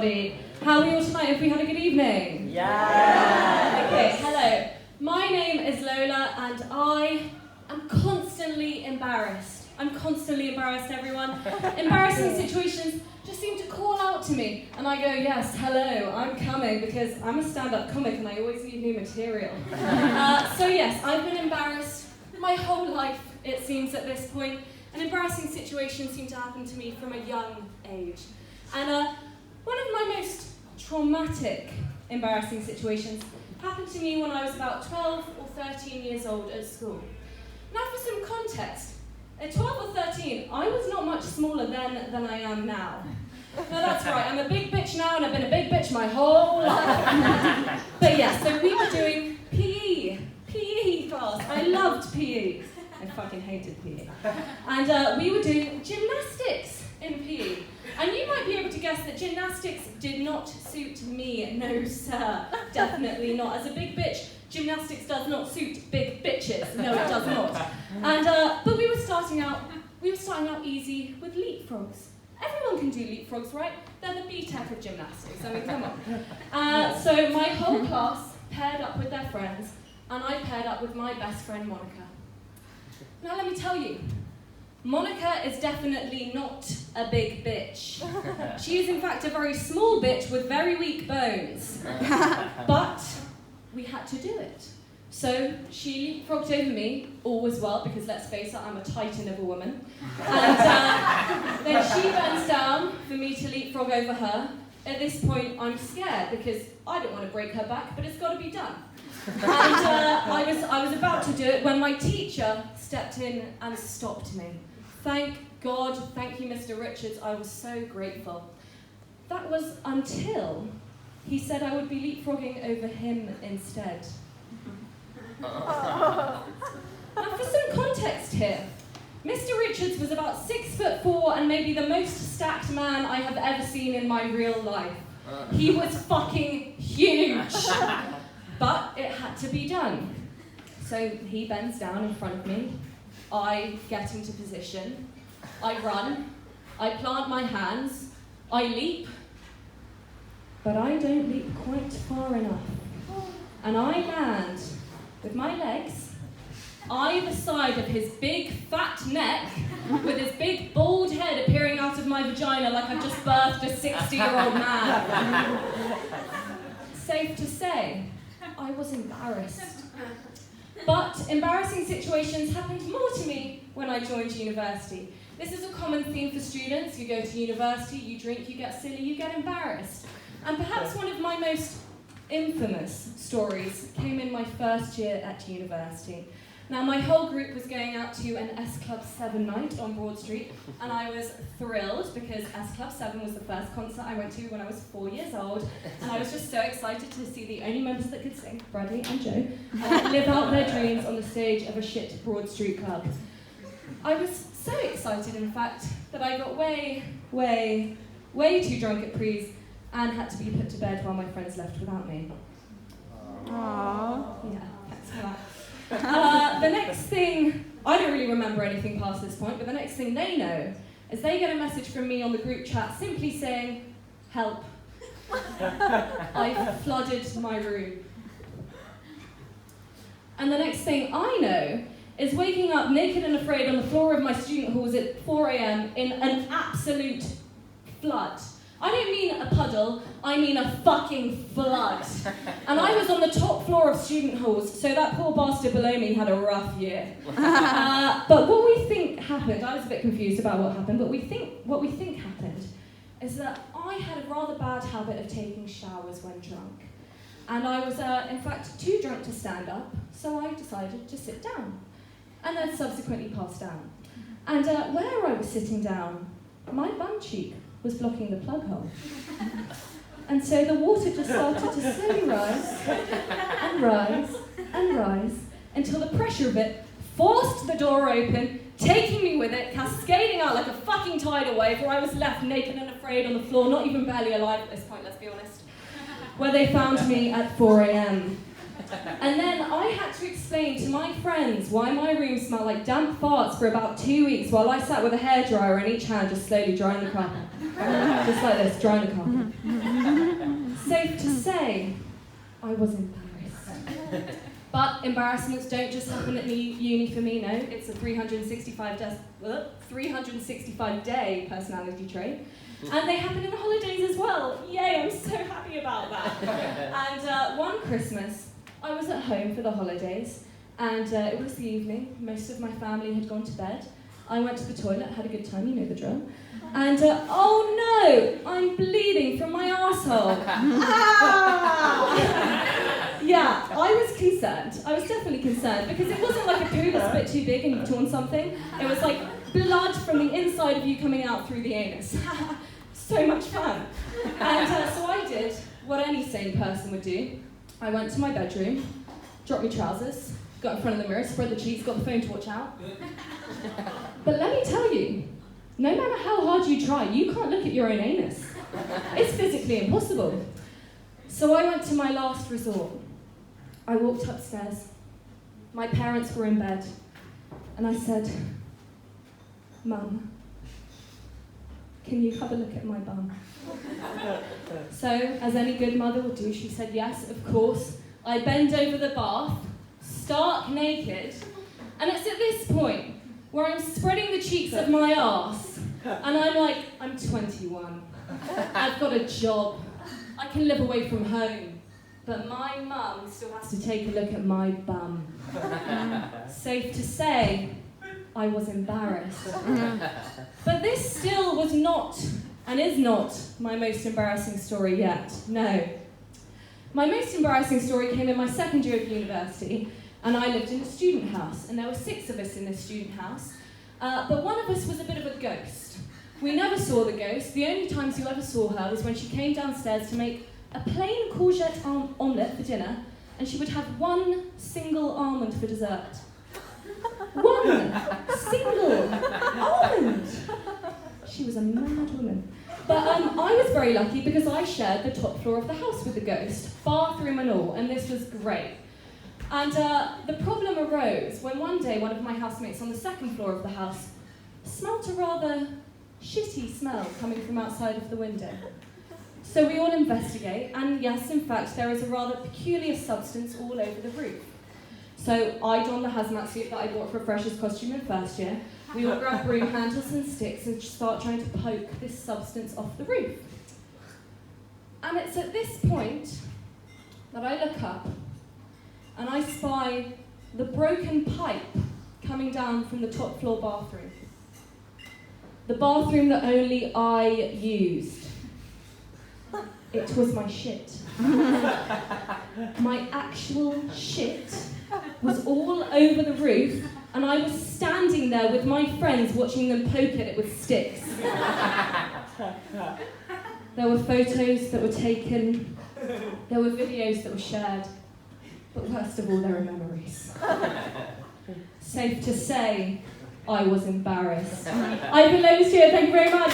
everybody. How are we all tonight? Have we had a good evening? Yeah! Okay, hello. My name is Lola and I am constantly embarrassed. I'm constantly embarrassed, everyone. Embarrassing situations just seem to call out to me. And I go, yes, hello, I'm coming, because I'm a stand-up comic and I always need new material. So yes, I've been embarrassed my whole life, it seems, at this point. And embarrassing situations seem to happen to me from a young age. And one of my most traumatic embarrassing situations happened to me when I was about 12 or 13 years old at school. Now for some context, at 12 or 13, I was not much smaller then than I am now. No, that's right, I'm a big bitch now and I've been a big bitch my whole life. But yeah, so we were doing PE class. I loved PE. I fucking hated PE. And we were doing gymnastics in PE. And you might be able to guess that gymnastics did not suit me. No, sir. Definitely not. As a big bitch, gymnastics does not suit big bitches. No, it does not. And but we were starting out easy with leapfrogs. Everyone can do leapfrogs, right? They're the B-Tech of gymnastics. I mean, come on. So my whole class paired up with their friends, and I paired up with my best friend, Monica. Now let me tell you, Monica is definitely not a big bitch. She is in fact a very small bitch with very weak bones. But we had to do it. So she leapfrogged over me, all was well, because let's face it, I'm a titan of a woman. And then she bends down for me to leapfrog over her. At this point, I'm scared because I don't want to break her back, but it's got to be done. And I was about to do it when my teacher stepped in and stopped me. Thank God, thank you, Mr. Richards, I was so grateful. That was until he said I would be leapfrogging over him instead. Now for some context here, Mr. Richards was about 6'4" and maybe the most stacked man I have ever seen in my real life. He was fucking huge. But it had to be done. So he bends down in front of me, I get into position, I run, I plant my hands, I leap, but I don't leap quite far enough. And I land with my legs either side of his big fat neck, with his big bald head appearing out of my vagina like I've just birthed a 60-year-old man. Safe to say, I was embarrassed. But embarrassing situations happened more to me when I joined university. This is a common theme for students. You go to university, you drink, you get silly, you get embarrassed. And perhaps one of my most infamous stories came in my first year at university. Now, my whole group was going out to an S Club 7 night on Broad Street, and I was thrilled because S Club 7 was the first concert I went to when I was 4 years old, and I was just so excited to see the only members that could sing, Bradley and Joe, live out their dreams on the stage of a shit Broad Street club. I was so excited, in fact, that I got way too drunk at pre's and had to be put to bed while my friends left without me. Aww. Yeah, thanks for that. The next thing, I don't really remember anything past this point, but the next thing they know is they get a message from me on the group chat simply saying, help. I've flooded my room. And the next thing I know is waking up naked and afraid on the floor of my student halls at 4 a.m. in an absolute flood. I don't mean a puddle, I mean a fucking flood. And I was on the top floor of student halls, so that poor bastard below me had a rough year. But what we think happened, I was a bit confused about what happened, but what we think happened is that I had a rather bad habit of taking showers when drunk. And I was, in fact, too drunk to stand up, so I decided to sit down. And then subsequently passed out. And where I was sitting down, my bum cheek was blocking the plug hole. And so the water just started to slowly rise and rise and rise until the pressure of it forced the door open, taking me with it, cascading out like a fucking tidal wave, where I was left naked and afraid on the floor, not even barely alive at this point, let's be honest, where they found me at 4 a.m. And then I had to explain to my friends why my room smelled like damp farts for about 2 weeks while I sat with a hairdryer in each hand just slowly drying the carpet. Just like this, drying the carpet. Safe to say, I was embarrassed. But embarrassments don't just happen at uni for me, no. It's a 365-day personality trait. And they happen in the holidays as well. Yay, I'm so happy about that. And one Christmas, I was at home for the holidays, and it was the evening. Most of my family had gone to bed. I went to the toilet, had a good time, you know the drill. And oh no, I'm bleeding from my arsehole. Yeah, I was concerned. I was definitely concerned because it wasn't like a poo that's a bit too big and you've torn something. It was like blood from the inside of you coming out through the anus. So much fun. And so I did what any sane person would do. I went to my bedroom, dropped my trousers, got in front of the mirror, spread the cheeks, got the phone to watch out. But let me tell you, no matter how hard you try, you can't look at your own anus. It's physically impossible. So I went to my last resort. I walked upstairs. My parents were in bed. And I said, Mum, can you have a look at my bum? So, as any good mother would do, she said yes, of course. I bend over the bath, stark naked, and it's at this point where I'm spreading the cheeks of my arse, and I'm like, I'm 21. I've got a job. I can live away from home. But my mum still has to take a look at my bum. Safe to say, I was embarrassed. But this still was not, and is not, my most embarrassing story yet. No. My most embarrassing story came in my second year of university, and I lived in a student house, and there were 6 of us in this student house, but one of us was a bit of a ghost. We never saw the ghost. The only times you ever saw her was when she came downstairs to make a plain courgette omelette for dinner, and she would have 1 single almond for dessert. 1 single almond! She was a mad woman. But I was very lucky because I shared the top floor of the house with the ghost, bathroom and all, and this was great. And the problem arose when one day one of my housemates on the second floor of the house smelt a rather shitty smell coming from outside of the window. So we all investigate, and yes, in fact, there is a rather peculiar substance all over the roof. So I don the hazmat suit that I bought for a freshers costume in first year. We all grab broom handles and sticks and start trying to poke this substance off the roof. And it's at this point that I look up and I spy the broken pipe coming down from the top floor bathroom. The bathroom that only I used. It was my shit. My actual shit was all over the roof, and I was standing there with my friends watching them poke at it with sticks. There were photos that were taken, there were videos that were shared, but worst of all, there are memories. Safe to say, I was embarrassed. I've been Lola Stewart, thank you very much.